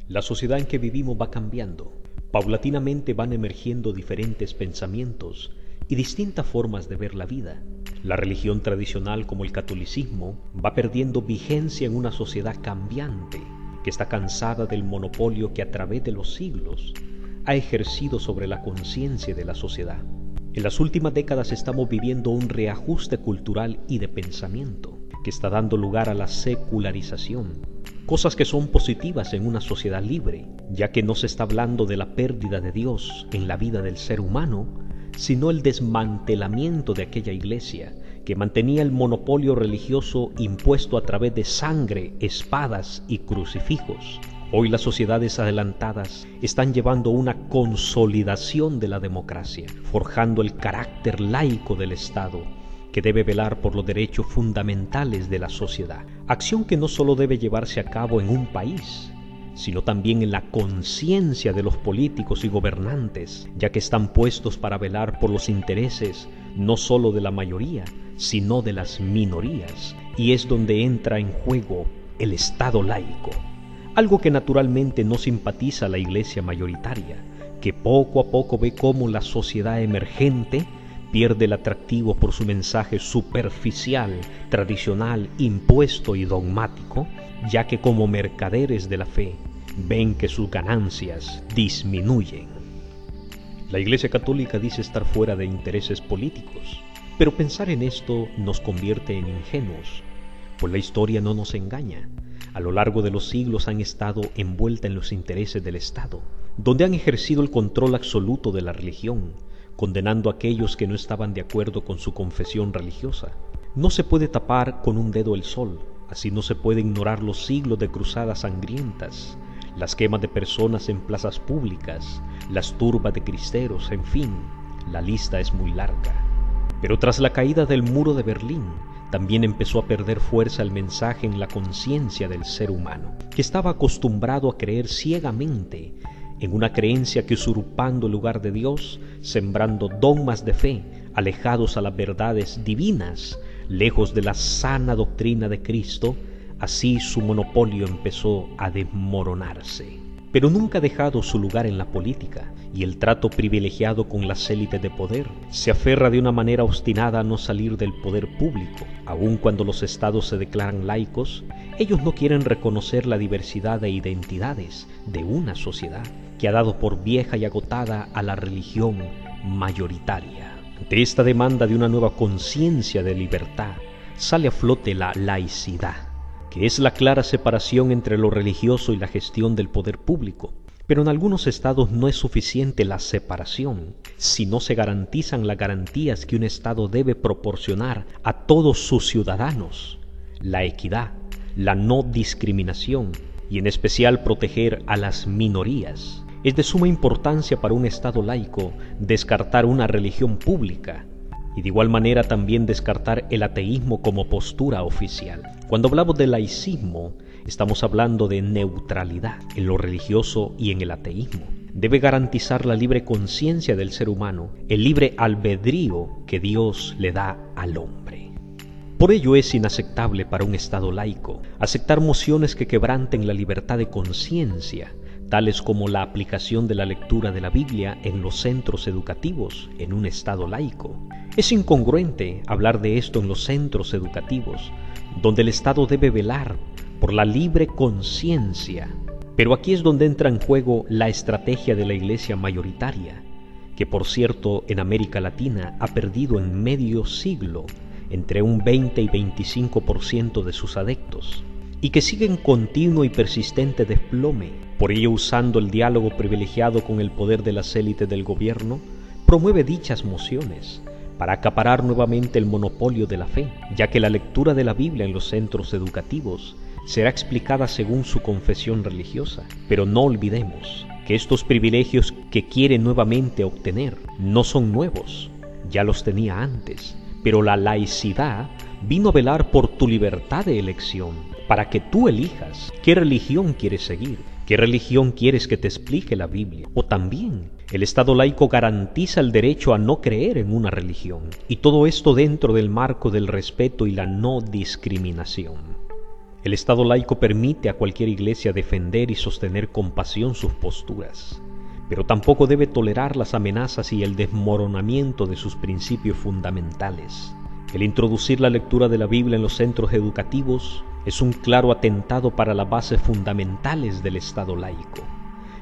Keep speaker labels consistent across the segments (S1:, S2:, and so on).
S1: La sociedad en que vivimos va cambiando. Paulatinamente van emergiendo diferentes pensamientos y distintas formas de ver la vida. La religión tradicional, como el catolicismo, va perdiendo vigencia en una sociedad cambiante que está cansada del monopolio que a través de los siglos ha ejercido sobre la conciencia de la sociedad. En las últimas décadas estamos viviendo un reajuste cultural y de pensamiento que está dando lugar a la secularización, cosas que son positivas en una sociedad libre, ya que no se está hablando de la pérdida de Dios en la vida del ser humano, sino el desmantelamiento de aquella iglesia que mantenía el monopolio religioso impuesto a través de sangre, espadas y crucifijos. Hoy las sociedades adelantadas están llevando una consolidación de la democracia, forjando el carácter laico del Estado, que debe velar por los derechos fundamentales de la sociedad, acción que no solo debe llevarse a cabo en un país, sino también en la conciencia de los políticos y gobernantes, ya que están puestos para velar por los intereses no solo de la mayoría, sino de las minorías, y es donde entra en juego el Estado laico, algo que naturalmente no simpatiza a la iglesia mayoritaria, que poco a poco ve cómo la sociedad emergente pierde el atractivo por su mensaje superficial, tradicional, impuesto y dogmático, ya que como mercaderes de la fe ven que sus ganancias disminuyen. La Iglesia Católica dice estar fuera de intereses políticos, pero pensar en esto nos convierte en ingenuos, pues la historia no nos engaña. A lo largo de los siglos han estado envuelta en los intereses del Estado, donde han ejercido el control absoluto de la religión, condenando a aquellos que no estaban de acuerdo con su confesión religiosa. No se puede tapar con un dedo el sol, así no se puede ignorar los siglos de cruzadas sangrientas, las quemas de personas en plazas públicas, las turbas de cristeros, en fin, la lista es muy larga. Pero tras la caída del muro de Berlín, también empezó a perder fuerza el mensaje en la conciencia del ser humano, que estaba acostumbrado a creer ciegamente en una creencia que, usurpando el lugar de Dios, sembrando dogmas de fe alejados a las verdades divinas, lejos de la sana doctrina de Cristo, así su monopolio empezó a desmoronarse. Pero nunca ha dejado su lugar en la política, y el trato privilegiado con las élites de poder se aferra de una manera obstinada a no salir del poder público. Aun cuando los estados se declaran laicos, ellos no quieren reconocer la diversidad de identidades de una sociedad que ha dado por vieja y agotada a la religión mayoritaria. Ante esta demanda de una nueva conciencia de libertad, sale a flote la laicidad, que es la clara separación entre lo religioso y la gestión del poder público. Pero en algunos estados no es suficiente la separación, si no se garantizan las garantías que un estado debe proporcionar a todos sus ciudadanos: la equidad, la no discriminación y en especial proteger a las minorías. Es de suma importancia para un estado laico descartar una religión pública, y de igual manera también descartar el ateísmo como postura oficial. Cuando hablamos de laicismo, estamos hablando de neutralidad en lo religioso y en el ateísmo. Debe garantizar la libre conciencia del ser humano, el libre albedrío que Dios le da al hombre. Por ello es inaceptable para un Estado laico aceptar mociones que quebranten la libertad de conciencia, tales como la aplicación de la lectura de la Biblia en los centros educativos en un Estado laico. Es incongruente hablar de esto en los centros educativos, donde el Estado debe velar por la libre conciencia. Pero aquí es donde entra en juego la estrategia de la iglesia mayoritaria, que por cierto en América Latina ha perdido en medio siglo entre un 20 y 25% de sus adeptos, y que sigue en continuo y persistente desplome. Por ello, usando el diálogo privilegiado con el poder de las élites del gobierno, promueve dichas mociones para acaparar nuevamente el monopolio de la fe, ya que la lectura de la Biblia en los centros educativos será explicada según su confesión religiosa. Pero no olvidemos que estos privilegios que quiere nuevamente obtener no son nuevos, ya los tenía antes, pero la laicidad vino a velar por tu libertad de elección, para que tú elijas qué religión quieres seguir, qué religión quieres que te explique la Biblia. O también, el Estado laico garantiza el derecho a no creer en una religión, y todo esto dentro del marco del respeto y la no discriminación. El Estado laico permite a cualquier iglesia defender y sostener con pasión sus posturas, pero tampoco debe tolerar las amenazas y el desmoronamiento de sus principios fundamentales. El introducir la lectura de la Biblia en los centros educativos es un claro atentado para las bases fundamentales del Estado laico,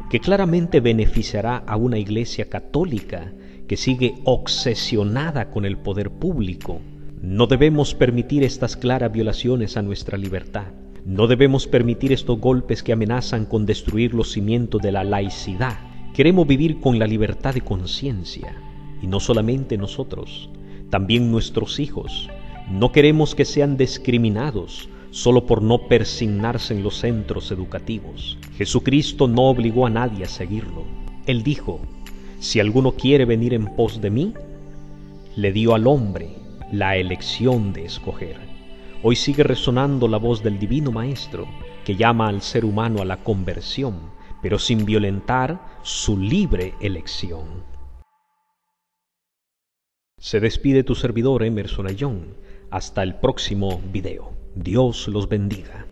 S1: que claramente beneficiará a una iglesia católica que sigue obsesionada con el poder público. No debemos permitir estas claras violaciones a nuestra libertad. No debemos permitir estos golpes que amenazan con destruir los cimientos de la laicidad. Queremos vivir con la libertad de conciencia, y no solamente nosotros, también nuestros hijos. No queremos que sean discriminados solo por no persignarse en los centros educativos. Jesucristo no obligó a nadie a seguirlo. Él dijo: si alguno quiere venir en pos de mí, le dio al hombre la elección de escoger. Hoy sigue resonando la voz del Divino Maestro, que llama al ser humano a la conversión, pero sin violentar su libre elección. Se despide tu servidor Emerson Ayllón. Hasta el próximo video. Dios los bendiga.